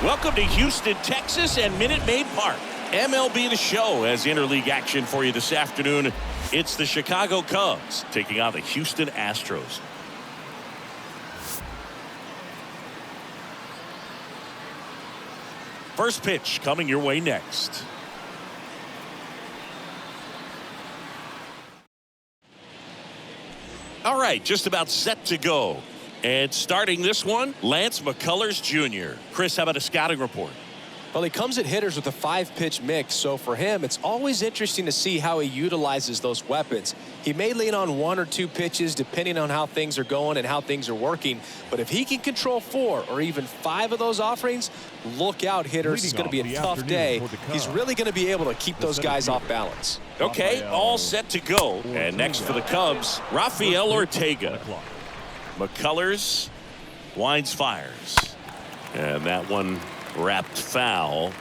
Welcome to Houston, Texas and Minute Maid Park. MLB The Show has interleague action for you this afternoon. It's the Chicago Cubs taking on the Houston Astros. First pitch coming your way next. All right, just about set to go. And starting this one, Lance McCullers Jr. Chris, how about a scouting report? Well, he comes at hitters with a 5-pitch mix, so for him, it's always interesting to see how he utilizes those weapons. He may lean on 1 or 2 pitches depending on how things are going and how things are working, but if he can control 4 or even 5 of those offerings, look out, hitters. It's going to be a tough day. He's really going to be able to keep those guys off balance. Okay, all set to go. And next for the Cubs, Rafael Ortega. McCullers winds, fires, and that one wrapped foul.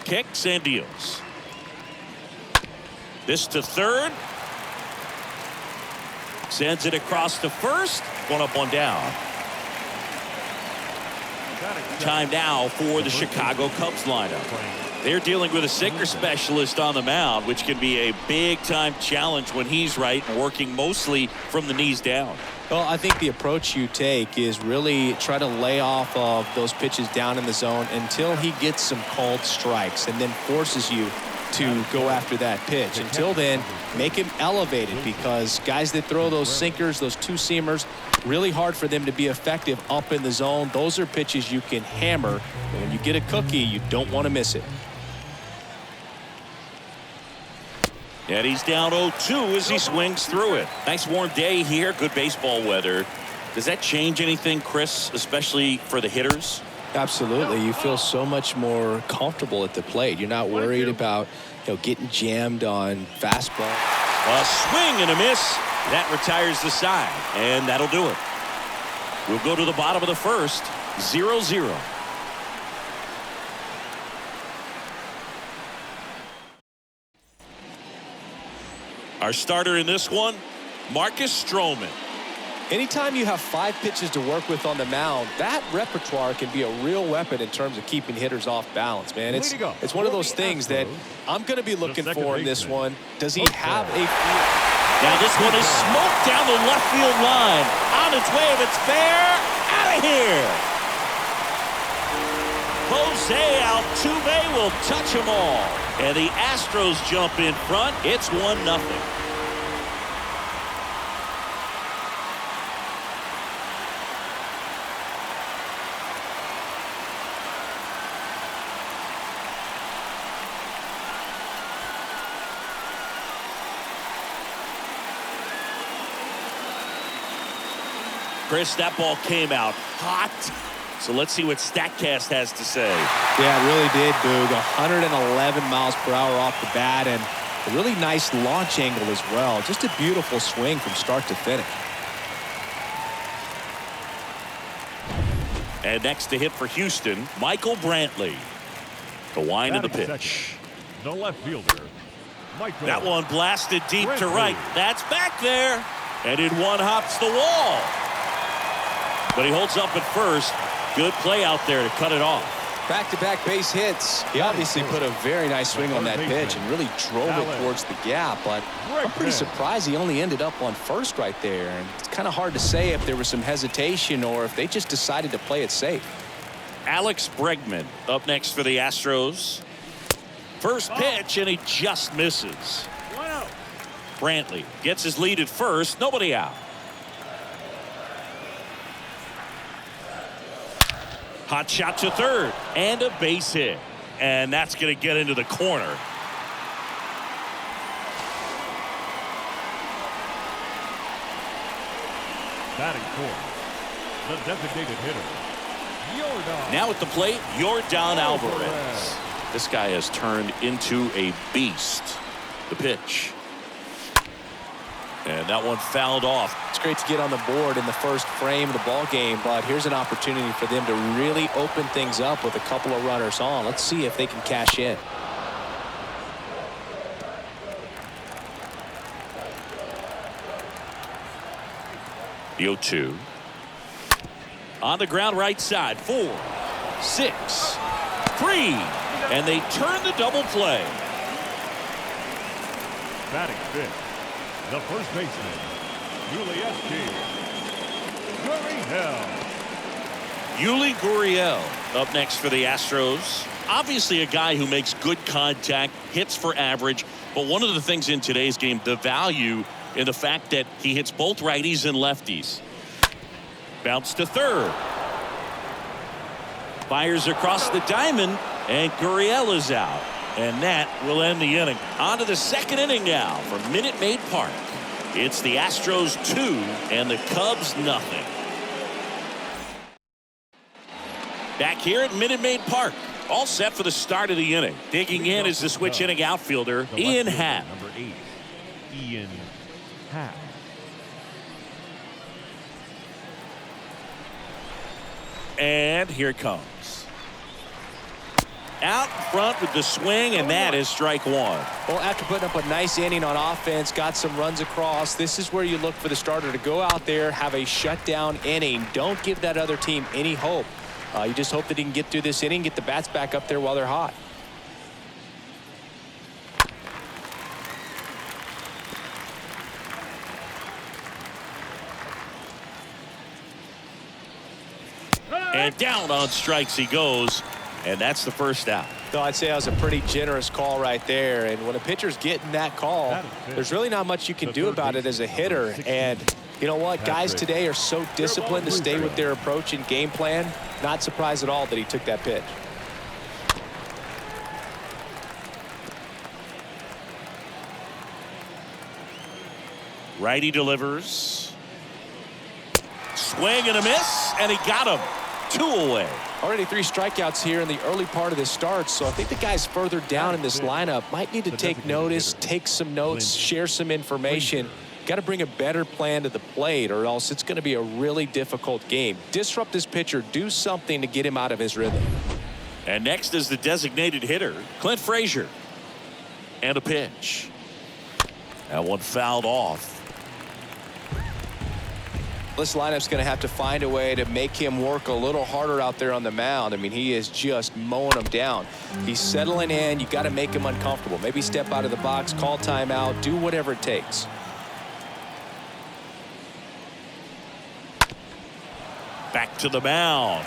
Kicks and deals. This to third. Sends it across to first. One up, one down. Time now for the Chicago Cubs lineup. They're dealing with a sinker specialist on the mound, which can be a big-time challenge when he's right, working mostly from the knees down. Well, I think the approach you take is really try to lay off of those pitches down in the zone until he gets some called strikes and then forces you to go after that pitch. Until then, make him elevated, because guys that throw those sinkers, those two-seamers, really hard for them to be effective up in the zone. Those are pitches you can hammer, and when you get a cookie, you don't want to miss it. And he's down 0-2 as he swings through it. Nice warm day here, good baseball weather. Does that change anything, Chris, especially for the hitters? Absolutely. You feel so much more comfortable at the plate. You're not worried about, getting jammed on fastball. A swing and a miss. That retires the side, and that'll do it. We'll go to the bottom of the first, 0-0. Our starter in this one, Marcus Stroman. Anytime you have 5 pitches to work with on the mound, that repertoire can be a real weapon in terms of keeping hitters off balance, man. It's one of those things that I'm going to be looking for in this one. Does he have a field? Now this one is smoked down the left field line. On its way, if it's fair, out of here. Jose Altuve will touch them all. And the Astros jump in front. It's 1-0. Chris, that ball came out hot. So let's see what StatCast has to say. Yeah, it really did, Boog. 111 miles per hour off the bat, and a really nice launch angle as well. Just a beautiful swing from start to finish. And next to hit for Houston, Michael Brantley. The wind of the pitch. The left fielder, Michael. That one blasted deep to right. That's back there. And in one hops the wall. But he holds up at first. Good play out there to cut it off. Back-to-back base hits. He obviously put a very nice swing on that pitch and really drove it towards the gap. But I'm pretty surprised he only ended up on first right there. And it's kind of hard to say if there was some hesitation or if they just decided to play it safe. Alex Bregman up next for the Astros. First pitch, and he just misses. Brantley gets his lead at first. Nobody out. Hot shot to third, and a base hit. And that's going to get into the corner. Batting fourth, the designated hitter, Yordan. Now at the plate, Yordan Alvarez. This guy has turned into a beast. The pitch. And that one fouled off. It's great to get on the board in the first frame of the ball game, but here's an opportunity for them to really open things up with a couple of runners on. Let's see if they can cash in. The 0-2. On the ground right side, 4. 6, 3, and they turn the double play. Batting fifth, the first baseman, UHD. Yuli Gurriel up next for the Astros. Obviously a guy who makes good contact, hits for average, but one of the things in today's game, the value in the fact that he hits both righties and lefties. Bounce to third. Fires across the diamond, and Gurriel is out. And that will end the inning. On to the second inning now from Minute Maid Park. It's the Astros 2 and the Cubs nothing. Back here at Minute Maid Park. All set for the start of the inning. Digging in is the switch inning outfielder, Ian Happ. Number 8, Ian Happ. And here it comes. Out front with the swing, and that is strike one. Well, after putting up a nice inning on offense, got some runs across, this is where you look for the starter to go out there, have a shutdown inning. Don't give that other team any hope. You just hope that he can get through this inning, get the bats back up there while they're hot. And down on strikes he goes, and that's the first out. So I'd say that was a pretty generous call right there. And when a pitcher's getting that call, there's really not much you can do about it as a hitter. And you know what? Guys today are so disciplined to stay with their approach and game plan. Not surprised at all that he took that pitch. Righty delivers. Swing and a miss, and he got him. 2 away. Already 3 strikeouts here in the early part of this start, so I think the guys further down in this lineup might need to take notice, take some notes, share some information. Got to bring a better plan to the plate, or else it's going to be a really difficult game. Disrupt this pitcher, do something to get him out of his rhythm. And next is the designated hitter, Clint Frazier. And a pitch. That one fouled off. This lineup's going to have to find a way to make him work a little harder out there on the mound. I mean, he is just mowing them down. He's settling in. You got to make him uncomfortable. Maybe step out of the box, call timeout, do whatever it takes. Back to the mound.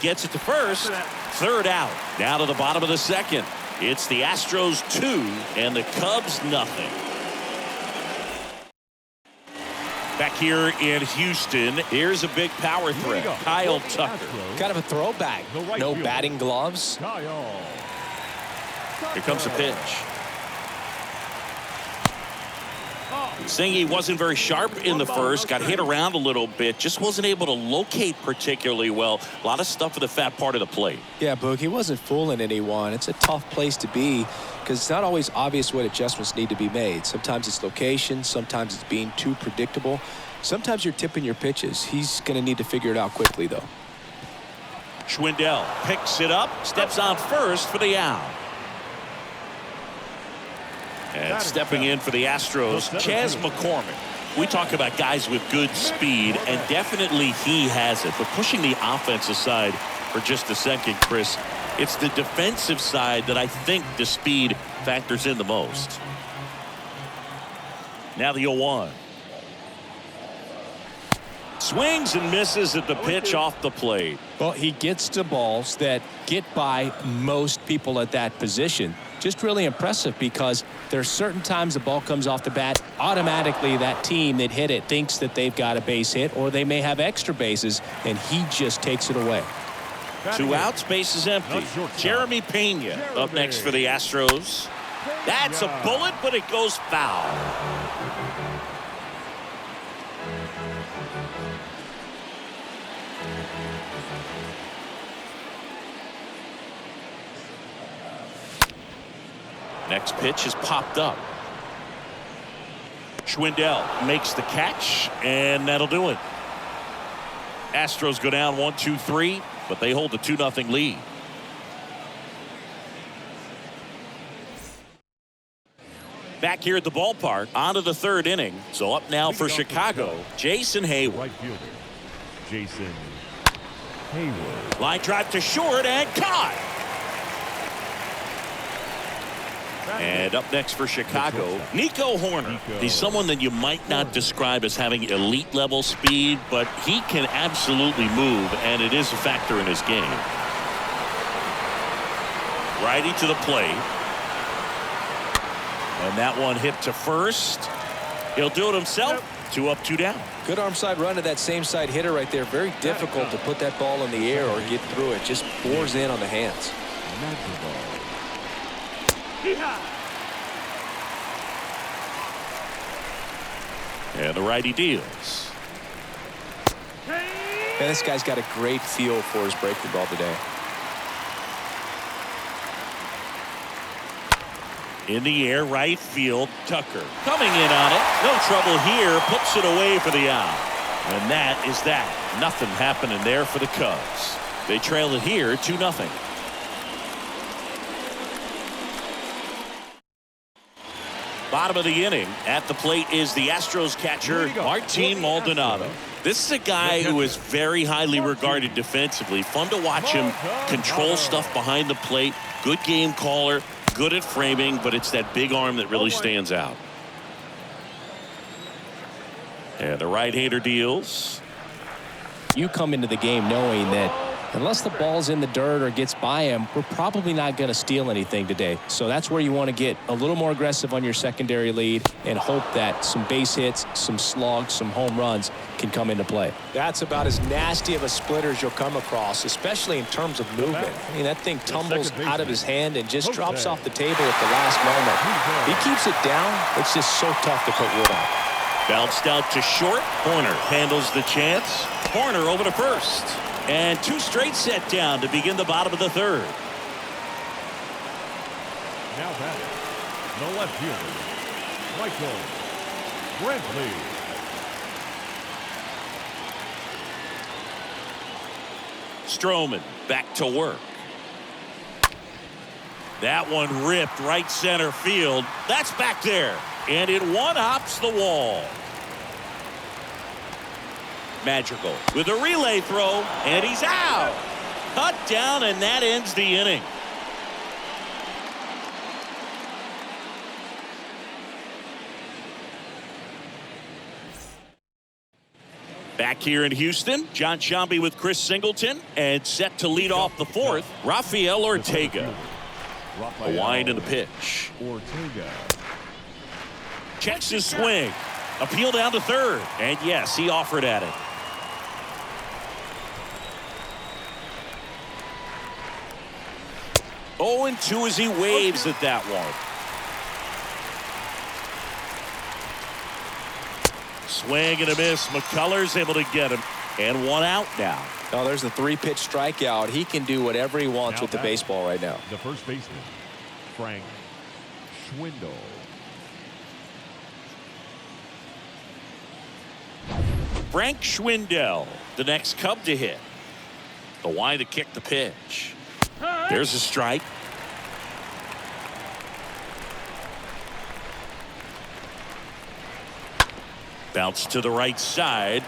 Gets it to first. Third out. Now to the bottom of the second. It's the Astros 2 and the Cubs nothing. Back here in Houston, here's a big power threat. Kyle Tucker. Kind of a throwback. No batting gloves. Here comes the pitch. Singy wasn't very sharp in the first, got hit around a little bit, just wasn't able to locate particularly well. A lot of stuff at the fat part of the plate. Yeah, Boog, he wasn't fooling anyone. It's a tough place to be because it's not always obvious what adjustments need to be made. Sometimes it's location, sometimes it's being too predictable. Sometimes you're tipping your pitches. He's going to need to figure it out quickly, though. Schwindel picks it up, steps on first for the out. And stepping in for the Astros, Chas McCormick. We talk about guys with good speed, and definitely he has it. But pushing the offense aside for just a second, Chris, it's the defensive side that I think the speed factors in the most. Now the 0-1. Swings and misses at the pitch off the plate. Well, he gets to balls that get by most people at that position. Just really impressive because there's certain times the ball comes off the bat, automatically that team that hit it thinks that they've got a base hit or they may have extra bases, and he just takes it away. 2 outs, base is empty. Jeremy Pena up next for the Astros. That's a bullet, but it goes foul. Next pitch is popped up. Schwindel makes the catch, and that'll do it. Astros go down 1-2-3, but they hold the 2-0 lead. Back here at the ballpark, on to the third inning. So up now for Chicago, Jason Hayward. Right fielder, Jason Hayward. Line drive to short and caught. And up next for Chicago, Nico Horner. He's someone that you might not describe as having elite level speed, but he can absolutely move, and it is a factor in his game. Righty to the plate. And that one hit to first. He'll do it himself. 2 up, 2 down. Good arm side run to that same side hitter right there. Very difficult to put that ball in the air or get through it. Just bores in on the hands. And the righty deals. And this guy's got a great feel for his breaking ball today. In the air, right field, Tucker. Coming in on it. No trouble here. Puts it away for the out. And that is that. Nothing happening there for the Cubs. They trail it here 2-0. Bottom of the inning. At the plate is the Astros catcher, Martin Maldonado. This is a guy who is very highly regarded defensively. Fun to watch him control stuff behind the plate. Good game caller. Good at framing, but it's that big arm that really stands out. And the right-hander deals. You come into the game knowing that unless the ball's in the dirt or gets by him, we're probably not going to steal anything today. So that's where you want to get a little more aggressive on your secondary lead and hope that some base hits, some slugs, some home runs can come into play. That's about as nasty of a splitter as you'll come across, especially in terms of movement. I mean, that thing tumbles out of his hand and just drops off the table at the last moment. He keeps it down. It's just so tough to put wood on. Bounced out to short. Horner handles the chance. Horner over to first. And 2 straight set down to begin the bottom of the third. Now batting, the left fielder, Michael Brantley. Stroman back to work. That one ripped right center field. That's back there. And it one-hops the wall. Madrigal with a relay throw, and he's out. Cut down, and that ends the inning. Back here in Houston, John Shambi with Chris Singleton, and set to lead off the fourth, Rafael Ortega. A wind and a pitch. Ortega. Checks his swing. Appeal down to third, and yes, he offered at it. Oh, and 2 as he waves at that one. Swing and a miss. McCullers able to get him. And 1 out now. Oh, there's the 3-pitch strikeout. He can do whatever he wants with the baseball right now. The first baseman, Frank Schwindel. Frank Schwindel, the next Cub to hit. The wind to kick the pitch. There's a strike. Bounce to the right side.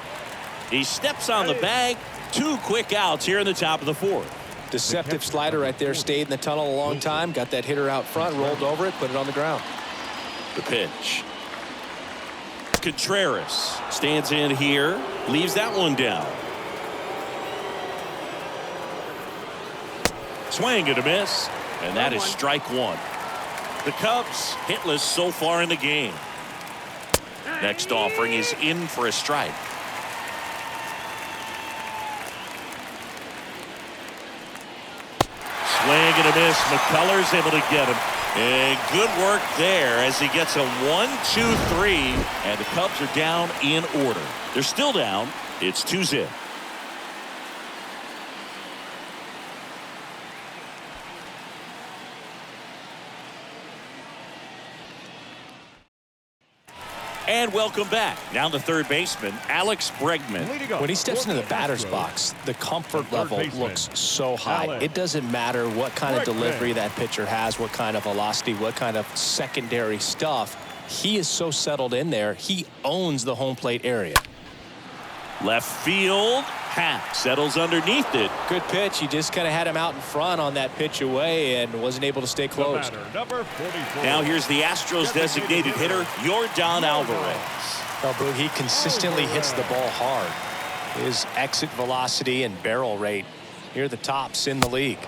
He steps on the bag. 2 quick outs here in the top of the fourth. Deceptive slider right there. Stayed in the tunnel a long time. Got that hitter out front. Rolled over it. Put it on the ground. The pitch. Contreras stands in here. Leaves that one down. Swing and a miss. And that is strike 1. The Cubs hitless so far in the game. Next offering is in for a strike. Swing and a miss. McCullers able to get him. And good work there as he gets a 1-2-3. And the Cubs are down in order. They're still down. It's 2-0. And welcome back. Now the third baseman, Alex Bregman. When he steps into the batter's box, the comfort level looks so high. It doesn't matter what kind of delivery that pitcher has, what kind of velocity, what kind of secondary stuff. He is so settled in there. He owns the home plate area. Left field. Happ settles underneath it. Good pitch. He just kind of had him out in front on that pitch away and wasn't able to stay close. Number 44. Now here's the Astros designated hitter, Yordan Alvarez. Well, Boog, he consistently hits the ball hard. His exit velocity and barrel rate near the tops in the league.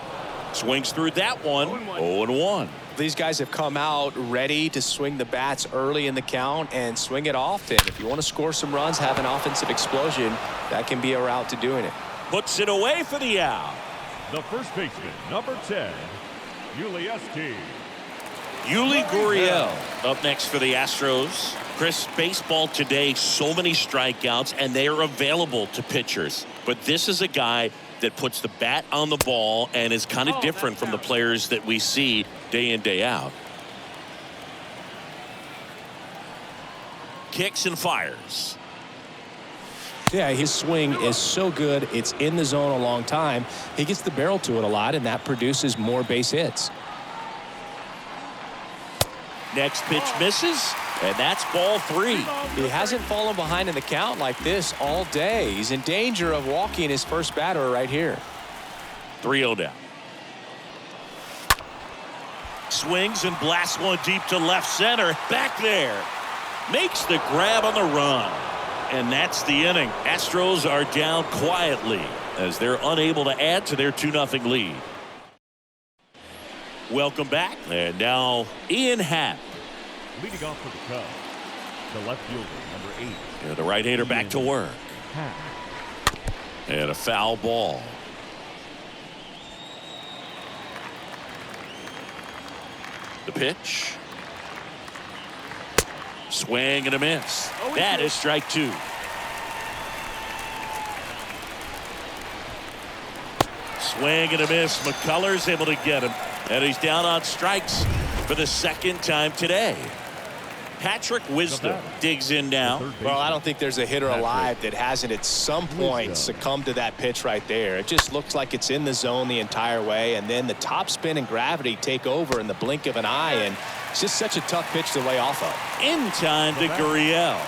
Swings through that one. 0-1. These guys have come out ready to swing the bats early in the count and swing it often. If you want to score some runs, have an offensive explosion, that can be a route to doing it. Puts it away for the out. The first baseman, number 10, UHD. Yuli Gurriel up next for the Astros. Chris, baseball today, so many strikeouts, and they are available to pitchers. But this is a guy that puts the bat on the ball and is kind of different from the players that we see day in, day out. Kicks and fires. Yeah, his swing is so good. It's in the zone a long time. He gets the barrel to it a lot, and that produces more base hits. Next pitch misses, and that's ball 3. He hasn't fallen behind in the count like this all day. He's in danger of walking his first batter right here. 3-0 down. Swings and blasts one deep to left center. Back there. Makes the grab on the run. And that's the inning. Astros are down quietly as they're unable to add to their 2-0 lead. Welcome back. And now Ian Happ. Leading off for the Cubs, the left fielder, number 8. And the right-hander back to work. And a foul ball. The pitch. Swing and a miss. That is strike 2. Swing and a miss. McCullers able to get him. And he's down on strikes for the second time today. Patrick Wisdom digs in now. Well, I don't think there's a hitter alive that hasn't at some point succumbed to that pitch right there. It just looks like it's in the zone the entire way, and then the top spin and gravity take over in the blink of an eye, and it's just such a tough pitch to lay off of. In time to Gurriel.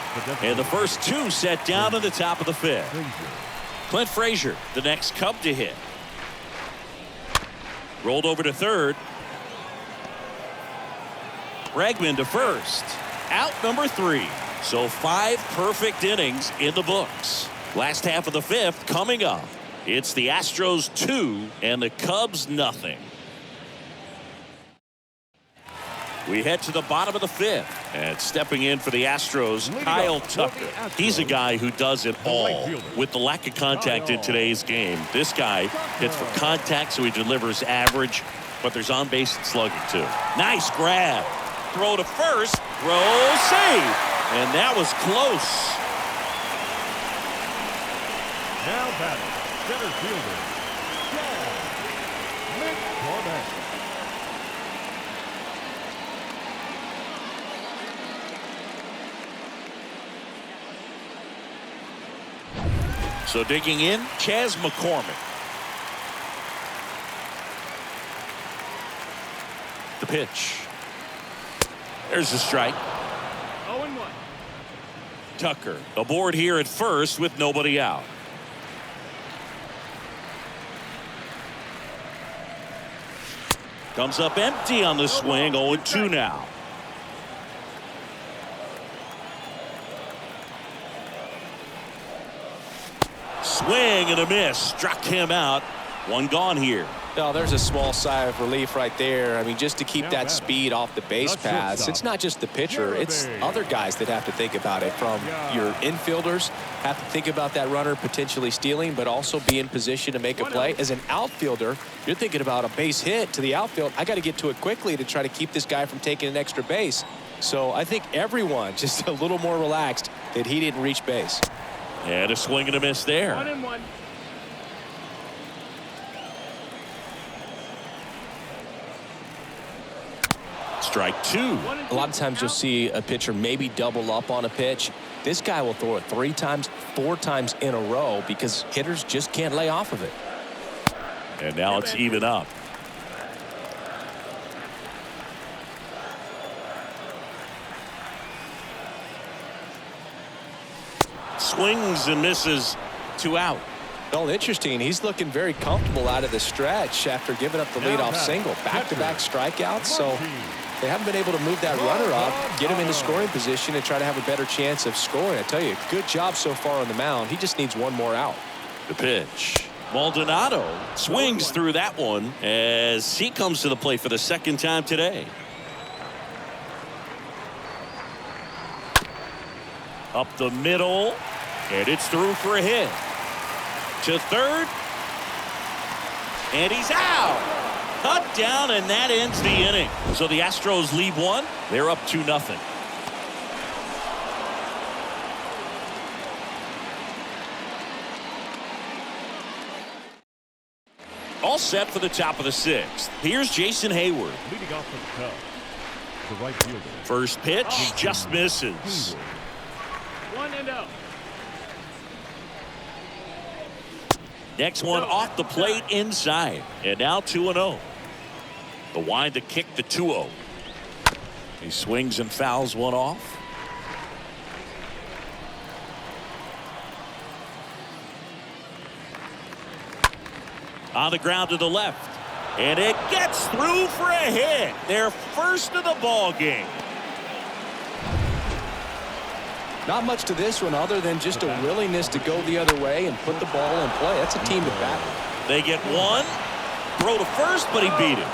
And the first 2 set down in the top of the 5th. Clint Frazier, the next Cub to hit. Rolled over to third. Bregman to first. Out number 3. So 5 perfect innings in the books. Last half of the 5th coming up. It's the Astros 2 and the Cubs nothing. We head to the bottom of the 5th. And stepping in for the Astros, Kyle Tucker. He's a guy who does it all. With the lack of contact in today's game, this guy hits for contact, so he delivers average, but there's on-base and slugging too. Nice grab. Throw to first. Throw save. And that was close. Now batting, center fielder, Nick Corbett. So digging in, Chas McCormick. The pitch. There's the strike. 0-1. Tucker aboard here at first with nobody out. Comes up empty on the swing. 0-2 now. Swing and a miss. Struck him out. One gone here. No, there's a small sigh of relief right there. I mean, just to keep that speed off the base paths. It's not just the pitcher. It's other guys that have to think about it. From your infielders have to think about that runner potentially stealing, but also be in position to make a play. As an outfielder, you're thinking about a base hit to the outfield. I got to get to it quickly to try to keep this guy from taking an extra base. So I think everyone just a little more relaxed that he didn't reach base. And a swing and a miss there. 1-1. Strike 2. A lot of times you'll see a pitcher maybe double up on a pitch. This guy will throw it 3 times, 4 times in a row because hitters just can't lay off of it. And now it's even up. swings and misses. 2 out. Well, interesting. He's looking very comfortable out of the stretch after giving up the leadoff single. Back-to-back strikeouts, so they haven't been able to move that runner up, get him into scoring position, and try to have a better chance of scoring. I tell you, good job so far on the mound. He just needs one more out. The pitch. Maldonado swings through that one as he comes to the plate for the second time today. Up the middle, and it's through for a hit. To third, and he's out. Cut down, and that ends the inning. So the Astros lead 1. They're up 2-0. All set for the top of the 6th. Here's Jason Hayward. Leading off for the Cubs, the right fielder. First pitch just misses. 1-0. Next one off the plate inside. And now 2-0. The wind to kick the 2-0. He swings and fouls one off. On the ground to the left. And it gets through for a hit. Their first of the ball game. Not much to this one other than just a willingness to go the other way and put the ball in play. That's a team to bat with. They get one. Throw to first, but he beat it.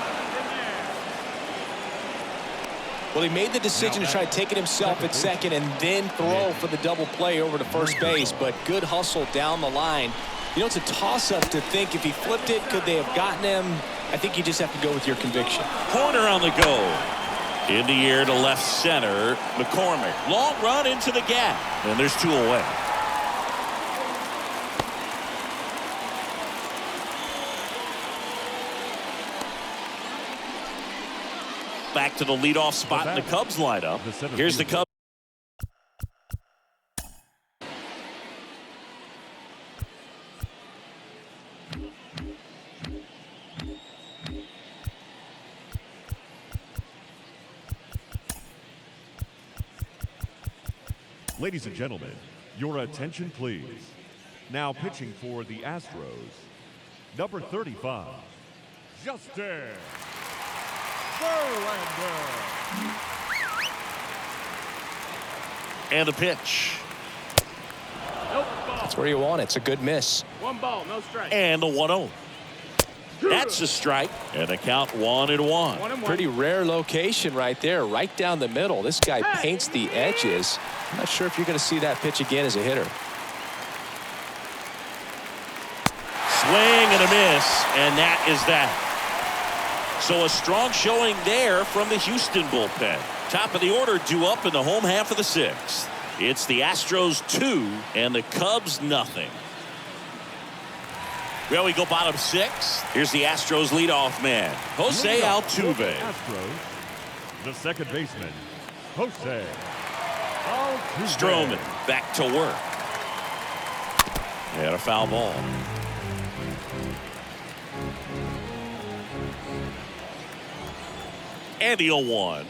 Well, he made the decision to try to take it himself at second and then throw for the double play over to first base, but good hustle down the line. You know, it's a toss-up to think if he flipped it, could they have gotten him? I think you just have to go with your conviction. Corner on the go. In the air to left center. McCormick. Long run into the gap. And there's 2 away. Back to the leadoff spot in the Cubs lineup. Here's the Cubs. Ladies and gentlemen, your attention please. Now pitching for the Astros, number 35, Justin Verlander. And the pitch. That's where you want it. It's a good miss. 1 ball, no strike. And the 1-0. That's a strike. And the count 1-1. Pretty rare location right there, right down the middle. This guy paints the edges. I'm not sure if you're going to see that pitch again as a hitter. Swing and a miss, and that is that. So a strong showing there from the Houston bullpen. Top of the order due up in the home half of the 6th. It's the Astros 2 and the Cubs nothing. Well, we go bottom 6. Here's the Astros leadoff man, Jose Altuve. Astros, the second baseman, Jose Altuve. Stroman back to work. And a foul ball. And the 0-1.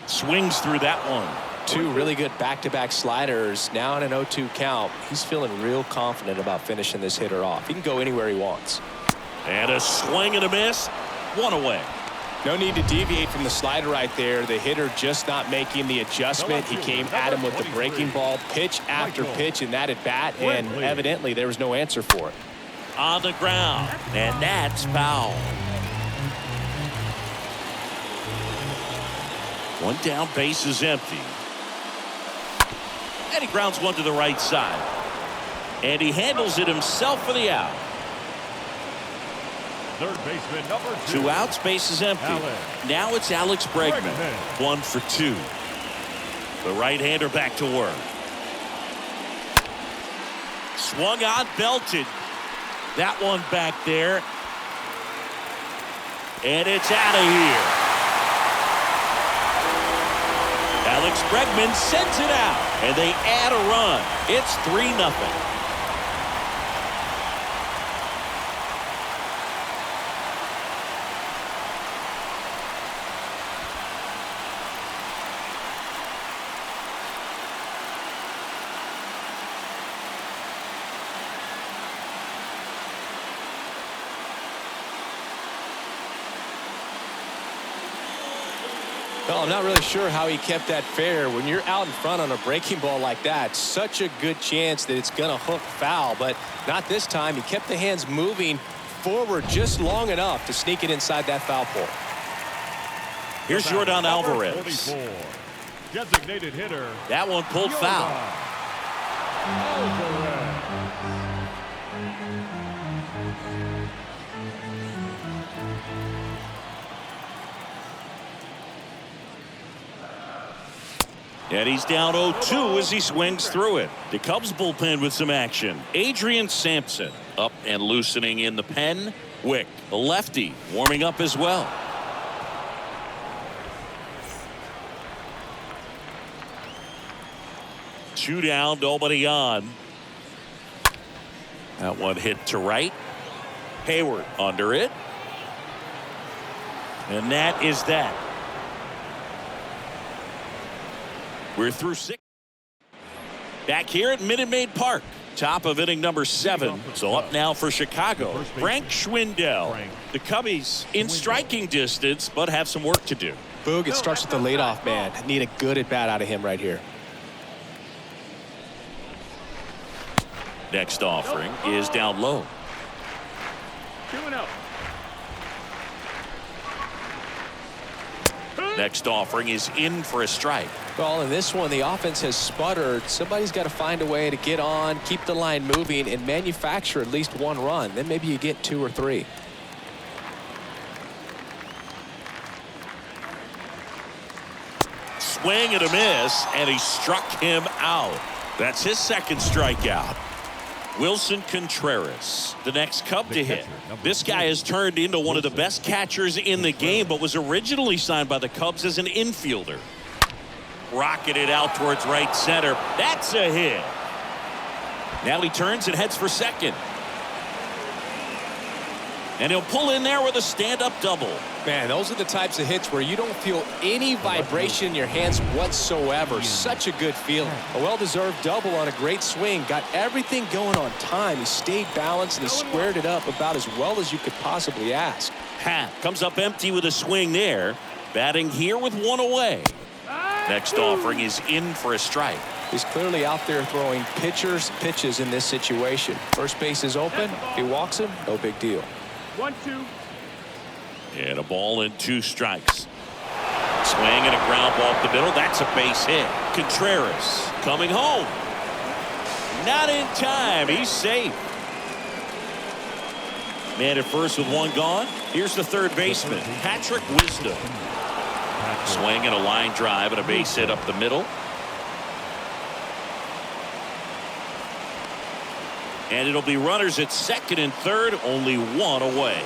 Swings through that one. 2 really good back-to-back sliders. Now in an 0-2 count. He's feeling real confident about finishing this hitter off. He can go anywhere he wants. And a swing and a miss. 1 away. No need to deviate from the slider right there. The hitter just not making the adjustment. He came at him with the breaking ball, pitch after pitch in that at bat, and evidently there was no answer for it. On the ground, and that's foul. 1 down, base is empty. And he grounds one to the right side. And he handles it himself for the out. Third baseman, number 2. 2 outs, base is empty. Now it's Alex Bregman. 1 for 2. The right-hander back to work. Swung on, belted. That one back there. And it's out of here. Alex Bregman sends it out, and they add a run. It's 3-0. Well, I'm not really sure how he kept that fair. When you're out in front on a breaking ball like that, such a good chance that it's going to hook foul, but not this time. He kept the hands moving forward just long enough to sneak it inside that foul pole. Here's Jordan Alvarez. 44, designated hitter. That one pulled foul. And he's down 0-2 as he swings through it. The Cubs bullpen with some action. Adrian Sampson up and loosening in the pen. Wick, the lefty, warming up as well. Two down, nobody on. That one hit to right. Hayward under it. And that is that. We're through 6. Back here at Minute Maid Park. Top of inning number 7. So up now for Chicago, Frank Schwindel. The Cubbies in striking distance, but have some work to do. Boog, it starts with the leadoff man. Need a good at bat out of him right here. Next offering is down low. 2-0. Next offering is in for a strike. Well, in this one, the offense has sputtered. Somebody's got to find a way to get on, keep the line moving, and manufacture at least one run. Then maybe you get 2 or 3. Swing and a miss, and he struck him out. That's his second strikeout. Wilson Contreras, the next Cub to hit. This guy has turned into one of the best catchers in the game, but was originally signed by the Cubs as an infielder. Rocketed out towards right center. That's a hit. Now he turns and heads for second. And he'll pull in there with a stand-up double. Man, those are the types of hits where you don't feel any vibration in your hands whatsoever. Such a good feeling. A well-deserved double on a great swing. Got everything going on time. He stayed balanced and he squared it up about as well as you could possibly ask. Ha, comes up empty with a swing there. Batting here with one away. Next offering is in for a strike. He's clearly out there throwing pitchers pitches in this situation. First base is open. If he walks him, no big deal. 1-2. And a ball and 2 strikes. Swing and a ground ball up the middle. That's a base hit. Contreras coming home. Not in time. He's safe. Man at first with 1 gone. Here's the third baseman, Patrick Wisdom. Swing and a line drive and a base hit up the middle. And it'll be runners at second and third, only 1 away.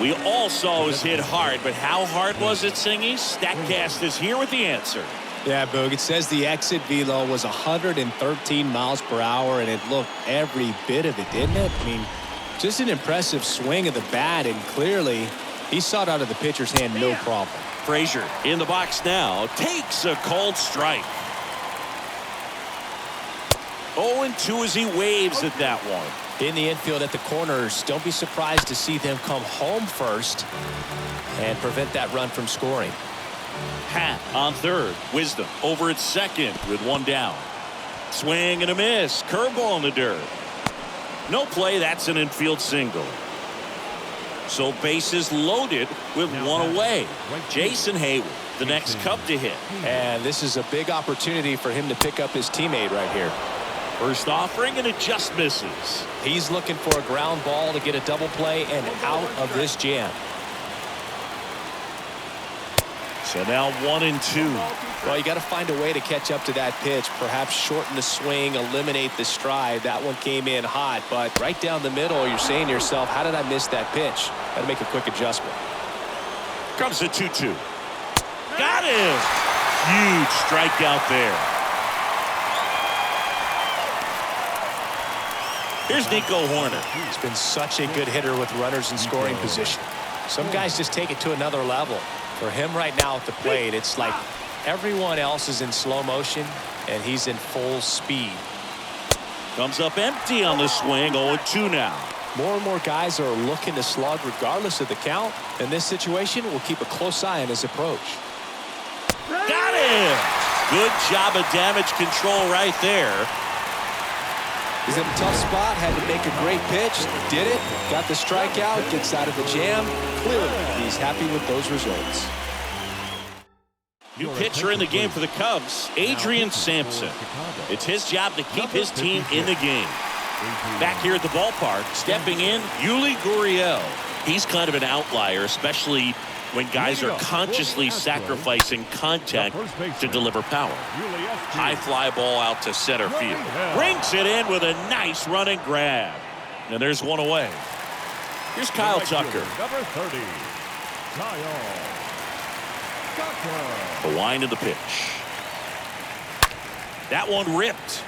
We all saw it was hit hard, but how hard was it, Singy? StatCast is here with the answer. Yeah, Boog, it says the exit velo was 113 miles per hour, and it looked every bit of it, didn't it? I mean, just an impressive swing of the bat, and clearly he saw it out of the pitcher's hand no problem. Frazier in the box now, takes a called strike. 0-2 as he waves at that one. In the infield at the corners, don't be surprised to see them come home first and prevent that run from scoring. Hat on third. Wisdom over at second with 1 down. Swing and a miss. Curveball in the dirt. No play. That's an infield single. So bases loaded with 1 away. Jason Hayward, the next Cub to hit. And this is a big opportunity for him to pick up his teammate right here. First offering, and it just misses. He's looking for a ground ball to get a double play and out of this jam. So now 1-2. Well, you got to find a way to catch up to that pitch. Perhaps shorten the swing, eliminate the stride. That one came in hot, but right down the middle, you're saying to yourself, how did I miss that pitch? Got to make a quick adjustment. Comes the 2-2. Got him. Huge strikeout there. Here's Nico Horner. He's been such a good hitter with runners in scoring position. Some guys just take it to another level. For him right now at the plate, it's like everyone else is in slow motion and he's in full speed. Comes up empty on the swing. 0-2 now. More and more guys are looking to slug regardless of the count. In this situation, we'll keep a close eye on his approach. Got him! Good job of damage control right there. He's in a tough spot, had to make a great pitch, did it, got the strikeout, gets out of the jam. Clearly, he's happy with those results. New pitcher in the game for the Cubs, Adrian Sampson. It's his job to keep his team in the game. Back here at the ballpark, stepping in, Yuli Gurriel. He's kind of an outlier, especially when guys are consciously sacrificing contact to deliver power. High fly ball out to center field. Brings it in with a nice running grab. And there's one away. Here's Kyle Tucker. Number 30, Kyle Tucker. The wind of the pitch. That one ripped.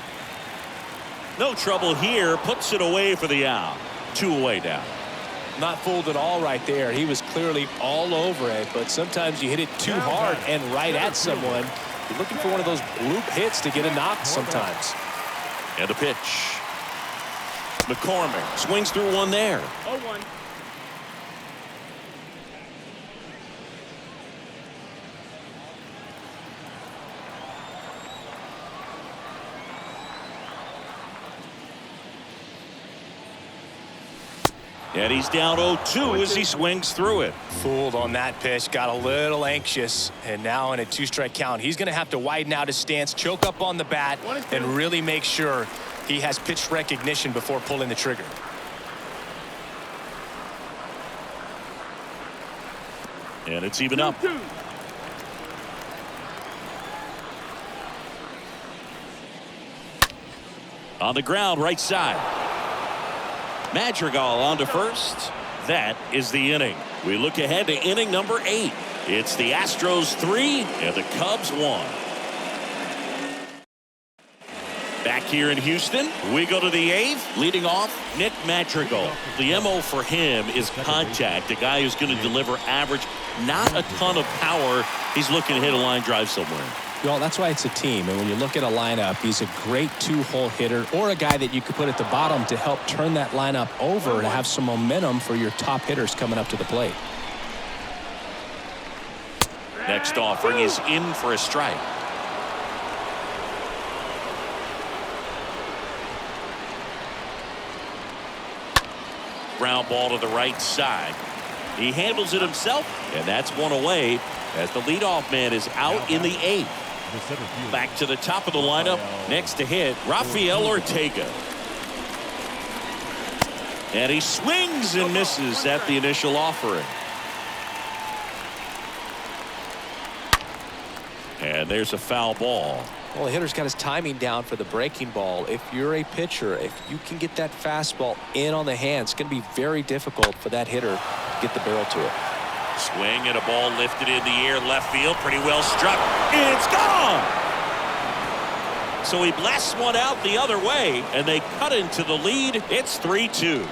No trouble here. Puts it away for the out. 2 away now. Not fooled at all right there. He was clearly all over it, but sometimes you hit it too hard and right at someone. You're looking for one of those bloop hits to get a knock sometimes. And a pitch. McCormick swings through one there. 0-1. And he's down 0-2 as he swings through it. Fooled on that pitch, got a little anxious, and now in a 2-strike count, he's going to have to widen out his stance, choke up on the bat, and really make sure he has pitch recognition before pulling the trigger. And it's even up. 2-2. On the ground, right side. Madrigal on to first. That is the inning. We look ahead to inning number 8. It's the Astros 3 and the Cubs 1. Back here in Houston, we go to the 8th. Leading off, Nick Madrigal. The MO for him is contact. A guy who's going to deliver average, not a ton of power. He's looking to hit a line drive somewhere. Well, that's why it's a team. And when you look at a lineup, he's a great 2-hole hitter or a guy that you could put at the bottom to help turn that lineup over and have some momentum for your top hitters coming up to the plate. Next offering is in for a strike. Ground ball to the right side. He handles it himself, and that's one away as the leadoff man is out in the 8th. Back to the top of the lineup. Next to hit, Rafael Ortega. And he swings and misses at the initial offering. And there's a foul ball. Well, the hitter's got his timing down for the breaking ball. If you're a pitcher, if you can get that fastball in on the hand, it's going to be very difficult for that hitter to get the barrel to it. Swing and a ball lifted in the air, left field, pretty well struck. It's gone! So he blasts one out the other way, and they cut into the lead. It's 3-2.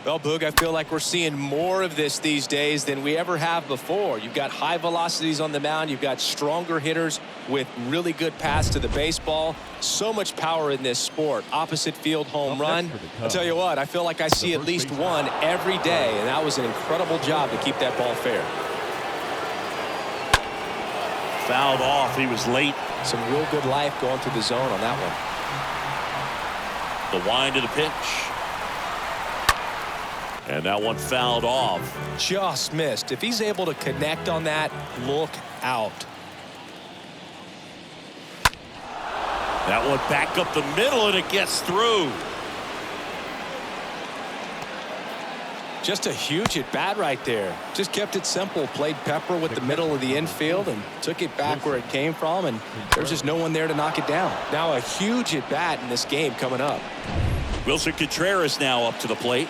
Well, Boog, I feel like we're seeing more of this these days than we ever have before. You've got high velocities on the mound. You've got stronger hitters with really good paths to the baseball. So much power in this sport. Opposite field home run. I'll tell you what, I feel like I see at least one every day, and that was an incredible job to keep that ball fair. Fouled off. He was late. Some real good life going through the zone on that one. The wind of the pitch. And that one fouled off. Just missed. If he's able to connect on that, look out. That one back up the middle, and it gets through. Just a huge at bat right there. Just kept it simple. Played pepper with the middle of the infield and took it back where it came from, and there's just no one there to knock it down. Now a huge at bat in this game coming up. Wilson Contreras now up to the plate.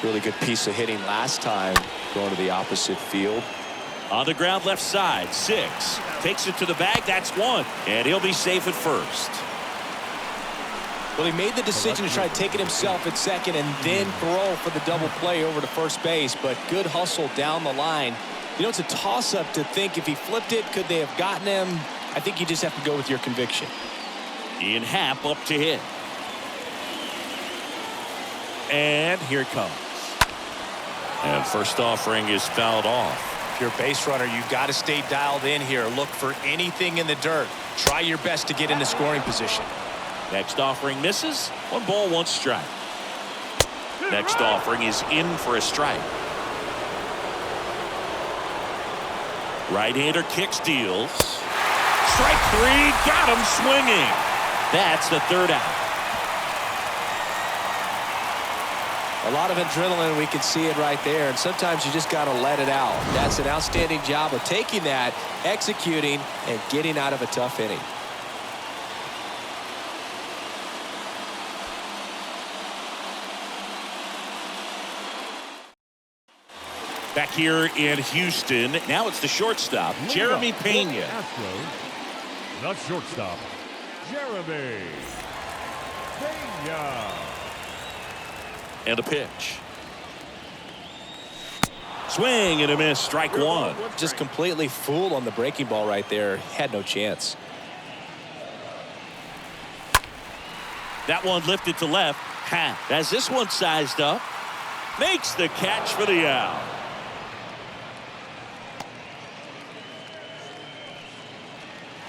Really good piece of hitting last time, going to the opposite field. On the ground left side, 6. Takes it to the bag, that's 1. And he'll be safe at first. Well, he made the decision to try to take it himself at second and then throw for the double play over to first base, but good hustle down the line. You know, it's a toss-up to think if he flipped it, could they have gotten him? I think you just have to go with your conviction. Ian Happ up to hit. And here it comes. And first offering is fouled off. If you're a base runner, you've got to stay dialed in here. Look for anything in the dirt. Try your best to get into scoring position. Next offering misses. 1 ball, 1 strike. Next offering is in for a strike. Right-hander kicks, deals. Strike 3, got him swinging. That's the 3rd out. A lot of adrenaline, we can see it right there, and sometimes you just got to let it out. That's an outstanding job of taking that, executing, and getting out of a tough inning. Back here in Houston, now it's the shortstop, Jeremy Pena. Astros, the shortstop, Jeremy Pena. And a pitch. Swing and a miss, strike 1. Just completely fooled on the breaking ball right there. Had no chance. That one lifted to left. Has this one sized up. Makes the catch for the out.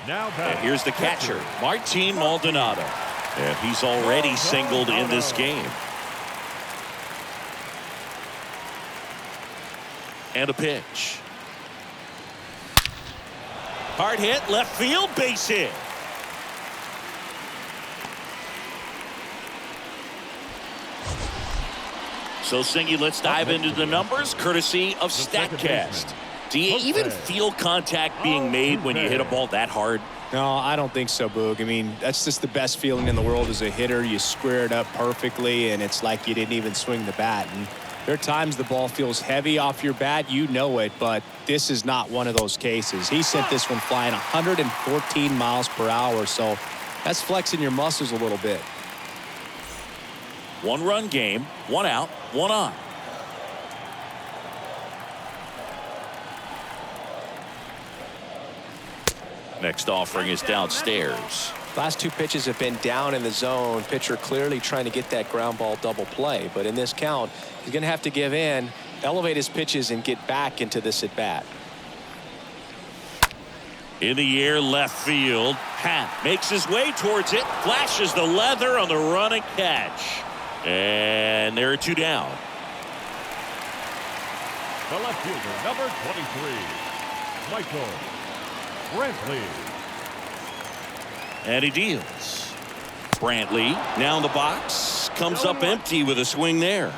And here's the catcher, Martin Maldonado. And he's already singled in this game. And a pitch. Hard hit, left field, base hit. So, Singy, let's dive into the numbers, courtesy of StatCast. Do you even feel contact being made when you hit a ball that hard? No, I don't think so, Boog. I mean, that's just the best feeling in the world as a hitter. You square it up perfectly, and it's like you didn't even swing the bat. And there are times the ball feels heavy off your bat. You know it, but this is not one of those cases. He sent this one flying 114 miles per hour, so that's flexing your muscles a little bit. 1-run game, 1 out, 1 on. Next offering is downstairs. Last 2 pitches have been down in the zone. Pitcher clearly trying to get that ground ball double play. But in this count, he's going to have to give in, elevate his pitches, and get back into this at bat. In the air, left field. Makes his way towards it. Flashes the leather on the run and catch. And there are 2 down. The left fielder, number 23, Michael Brantley. And he deals. Brantley now in the box. Comes up empty with a swing there.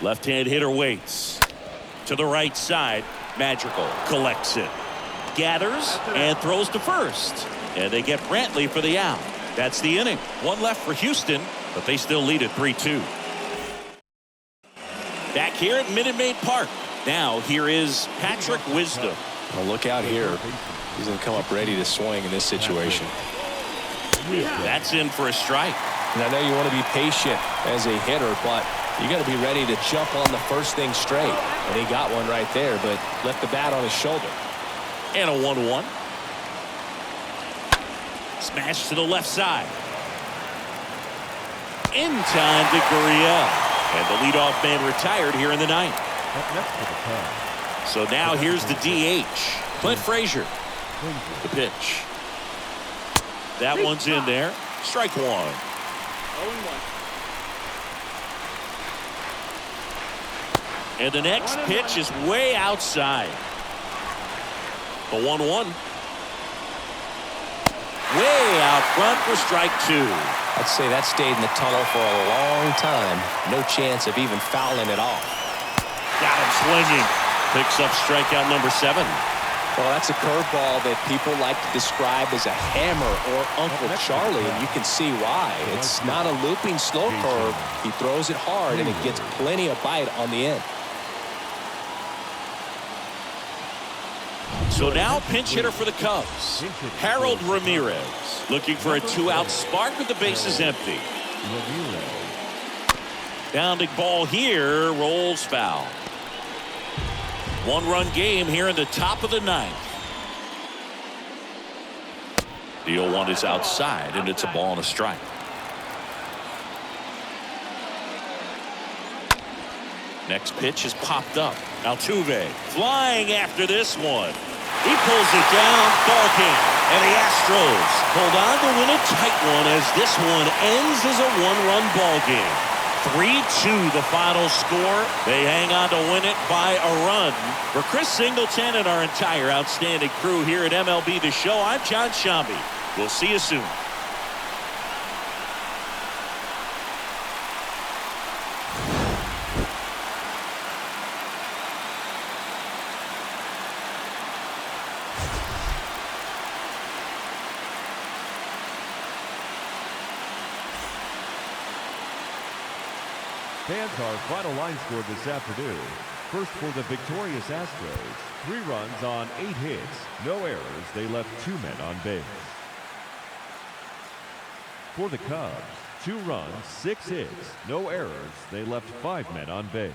Left-hand hitter waits. To the right side. Madrigal collects it. Gathers and throws to first. And they get Brantley for the out. That's the inning. 1 left for Houston, but they still lead at 3-2. Back here at Minute Maid Park. Now here is Patrick Wisdom. Well, look out here. He's going to come up ready to swing in this situation. That's in for a strike. And I know you want to be patient as a hitter, but you got to be ready to jump on the first thing straight. And he got one right there, but left the bat on his shoulder. And a 1-1. Smash to the left side. In time to Gurriel. And the leadoff man retired here in the 9th. So now here's the DH, Clint Frazier. The pitch. That one's in there. Strike 1. 0-1. And the next pitch is way outside. The 1-1. Way out front for strike 2. I'd say that stayed in the tunnel for a long time. No chance of even fouling it off. Got him swinging. Picks up strikeout number 7. Well, that's a curveball that people like to describe as a hammer or Uncle Charlie, and you can see why. It's not a looping slow curve. He throws it hard, and it gets plenty of bite on the end. So now pinch hitter for the Cubs, Harold Ramirez, looking for a 2-out spark with the bases empty. Pounding ball here, rolls foul. 1-run game here in the top of the 9th. The 0-1 is outside, and it's a ball and a strike. Next pitch is popped up. Altuve flying after this one. He pulls it down, ball game. And the Astros hold on to win a tight one as this one ends as a 1-run ball game. 3-2 the final score. They hang on to win it by a run. For Chris Singleton and our entire outstanding crew here at MLB The Show, I'm John Shambi. We'll see you soon. Fans, our final line score this afternoon. First for the victorious Astros, 3 runs on 8 hits, no errors. They left 2 men on base. For the Cubs, 2 runs, 6 hits, no errors. They left 5 men on base.